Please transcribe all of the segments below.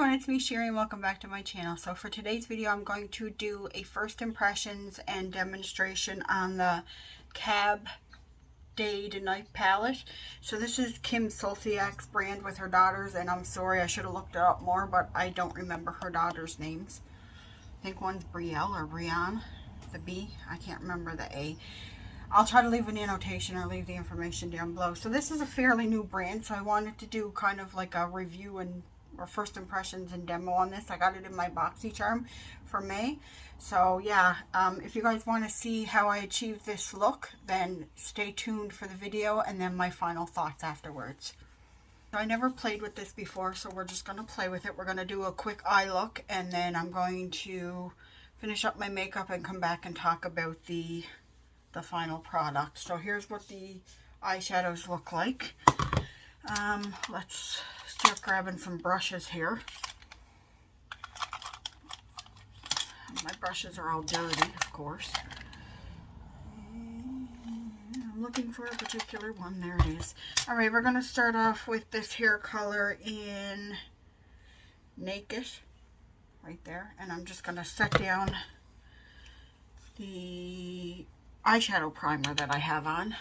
everyone, it's me Sherry and welcome back to my channel. So for today's video I'm going to do a first impressions and demonstration on the KAB Day+Night palette. So this is Kim Solciak's brand with her daughters, and I'm sorry, I should have looked it up more, but I don't remember her daughters' names. I think one's Brielle or Brianne, the B, I can't remember the A. I'll try to leave an annotation or leave the information down below. So this is a fairly new brand, so I wanted to do kind of like a review and or first impressions and demo on this. I got it in my BoxyCharm for May. So yeah, if you guys want to see how I achieved this look, then stay tuned for the video and then my final thoughts afterwards. So I never played with this before, so we're just going to play with it. We're going to do a quick eye look, and then I'm going to finish up my makeup and come back and talk about the final product. So here's what the eyeshadows look like. Let's start grabbing some brushes here. My brushes are all dirty, of course. I'm looking for a particular one. There it is. Alright, we're going to start off with this hair color in Naked, right there. And I'm just going to set down the eyeshadow primer that I have on.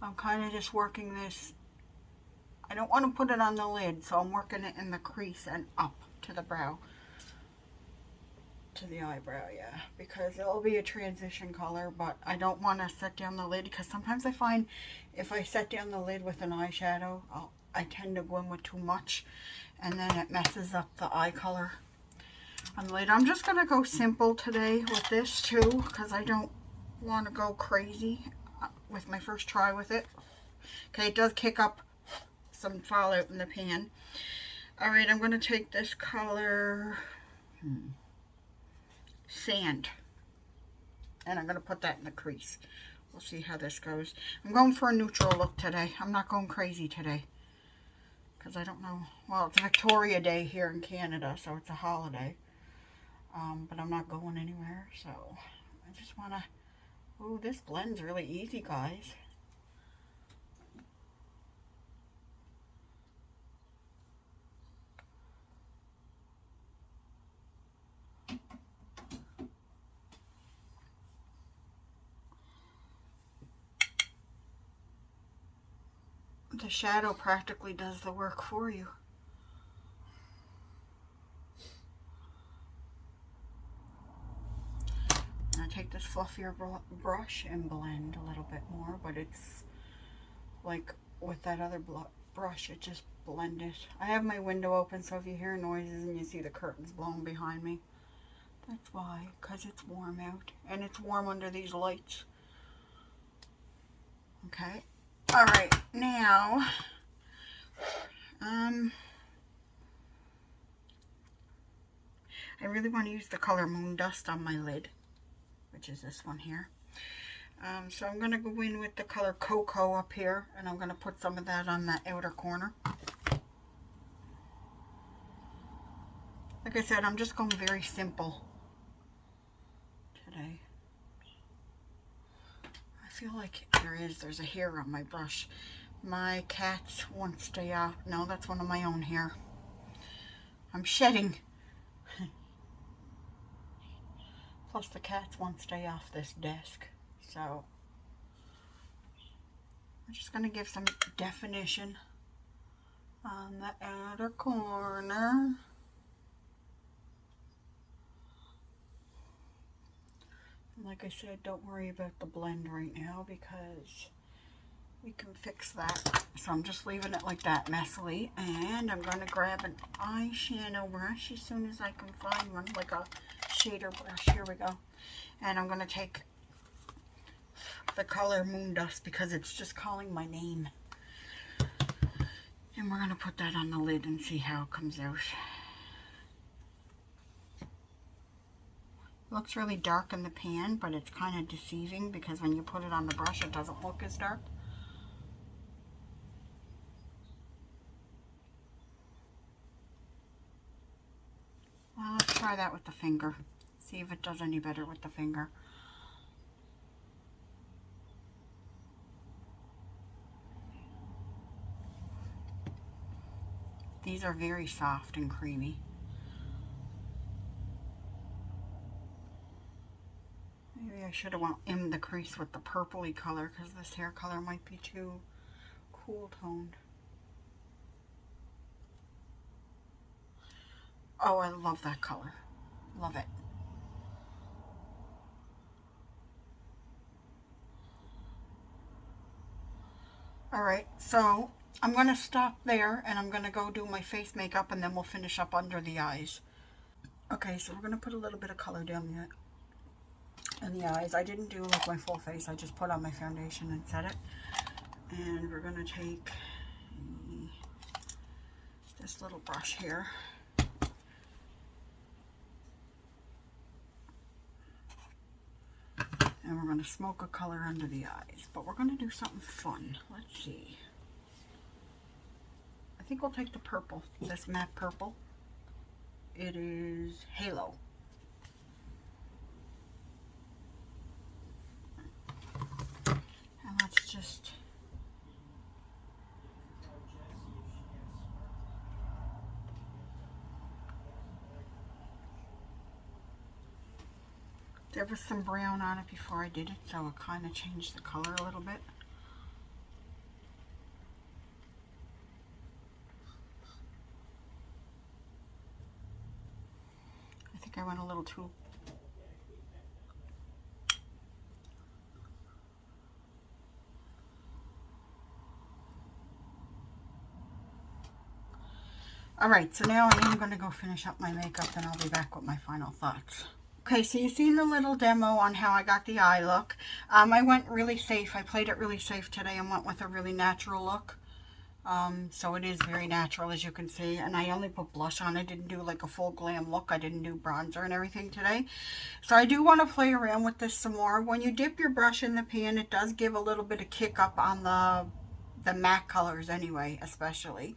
I'm kind of just working this. I don't want to put it on the lid, so I'm working it in the crease and up to the brow. To the eyebrow, yeah. Because it'll be a transition color, but I don't want to set down the lid, because sometimes I find if I set down the lid with an eyeshadow, I tend to go in with too much, and then it messes up the eye color on the lid. I'm just going to go simple today with this too, because I don't want to go crazy with my first try with it. Okay, it does kick up some fallout in the pan. Alright, I'm going to take this color Sand, and I'm going to put that in the crease. We'll see how this goes. I'm going for a neutral look today. I'm not going crazy today, because I don't know. Well, it's Victoria Day here in Canada, so it's a holiday. But I'm not going anywhere, so I just want to... Ooh, this blends really easy, guys. The shadow practically does the work for you. I take this fluffier brush and blend a little bit more, but it's like with that other brush, it just blended. I have my window open, so if you hear noises and you see the curtains blowing behind me, that's why, because it's warm out, and it's warm under these lights. Okay, alright, now, I really want to use the color Moon Dust on my lid, which is this one here. So I'm going to go in with the color Cocoa up here, and I'm going to put some of that on that outer corner. Like I said, I'm just going very simple today. I feel like there's a hair on my brush. My cats won't stay out. No, that's one of my own hair. I'm shedding. Plus the cats won't stay off this desk. So I'm just going to give some definition on the outer corner. And like I said, don't worry about the blend right now, because we can fix that. So I'm just leaving it like that, messily. And I'm going to grab an eyeshadow brush as soon as I can find one, like a shader brush. Here we go. And I'm going to take the color Moon Dust, because it's just calling my name. And we're going to put that on the lid and see how it comes out. It looks really dark in the pan, but it's kind of deceiving, because when you put it on the brush, it doesn't look as dark. Well, let's try that with the finger. See if it does any better with the finger. These are very soft and creamy. Maybe I should have went in the crease with the purpley color because this hair color might be too cool toned. Oh, I love that color. Love it. Alright, so I'm going to stop there and I'm going to go do my face makeup and then we'll finish up under the eyes. Okay, so we're going to put a little bit of color down in the eyes. I didn't do like my full face, I just put on my foundation and set it. And we're going to take this little brush here. And we're going to smoke a color under the eyes. But we're going to do something fun. Let's see. I think we'll take the purple, this matte purple. It is Halo. And let's just... There was some brown on it before I did it, so it kind of changed the color a little bit. I think I went a little too... Alright, so now I am going to go finish up my makeup and I'll be back with my final thoughts. Okay, so you've seen the little demo on how I got the eye look. I went really safe. I played it really safe today and went with a really natural look. So it is very natural, as you can see. And I only put blush on. I didn't do like a full glam look. I didn't do bronzer and everything today. So I do want to play around with this some more. When you dip your brush in the pan, it does give a little bit of kick up on the matte colors anyway, especially.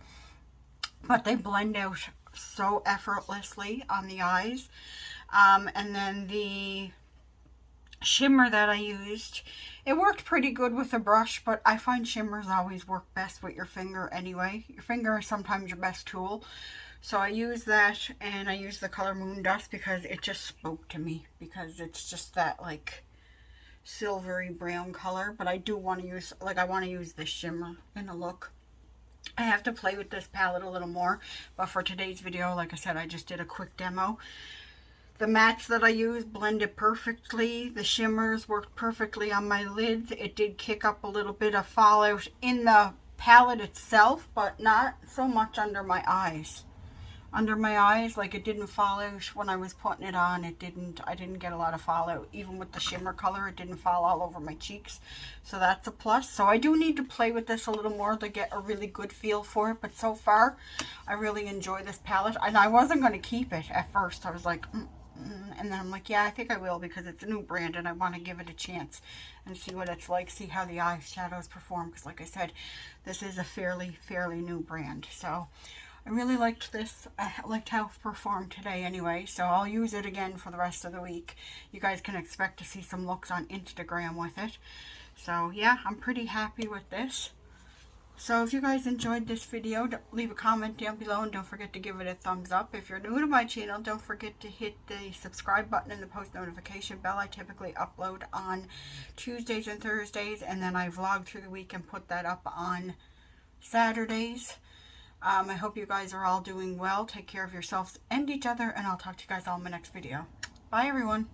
But they blend out so effortlessly on the eyes. And then the shimmer that I used, it worked pretty good with a brush, but I find shimmers always work best with your finger anyway. Your finger is sometimes your best tool. So I used that, and I used the color Moon Dust because it just spoke to me, because it's just that like silvery brown color. But I do want to use, like, I want to use this shimmer in a look. I have to play with this palette a little more, but for today's video, like I said, I just did a quick demo. The mattes that I used blended perfectly. The shimmers worked perfectly on my lids. It did kick up a little bit of fallout in the palette itself, but not so much under my eyes. Under my eyes, like, it didn't fall out when I was putting it on. I didn't get a lot of fallout. Even with the shimmer color, it didn't fall all over my cheeks. So that's a plus. So I do need to play with this a little more to get a really good feel for it. But so far, I really enjoy this palette. And I wasn't going to keep it at first. I was like, and then I'm like, yeah, I think I will, because it's a new brand and I want to give it a chance and see what it's like, see how the eyeshadows perform, because like I said, this is a fairly new brand. So I really liked this. I liked how it performed today anyway, so I'll use it again for the rest of the week. You guys can expect to see some looks on Instagram with it. So yeah, I'm pretty happy with this. So if you guys enjoyed this video, leave a comment down below and don't forget to give it a thumbs up. If you're new to my channel, don't forget to hit the subscribe button and the post notification bell. I typically upload on Tuesdays and Thursdays, and then I vlog through the week and put that up on Saturdays. I hope you guys are all doing well. Take care of yourselves and each other, and I'll talk to you guys all in my next video. Bye, everyone.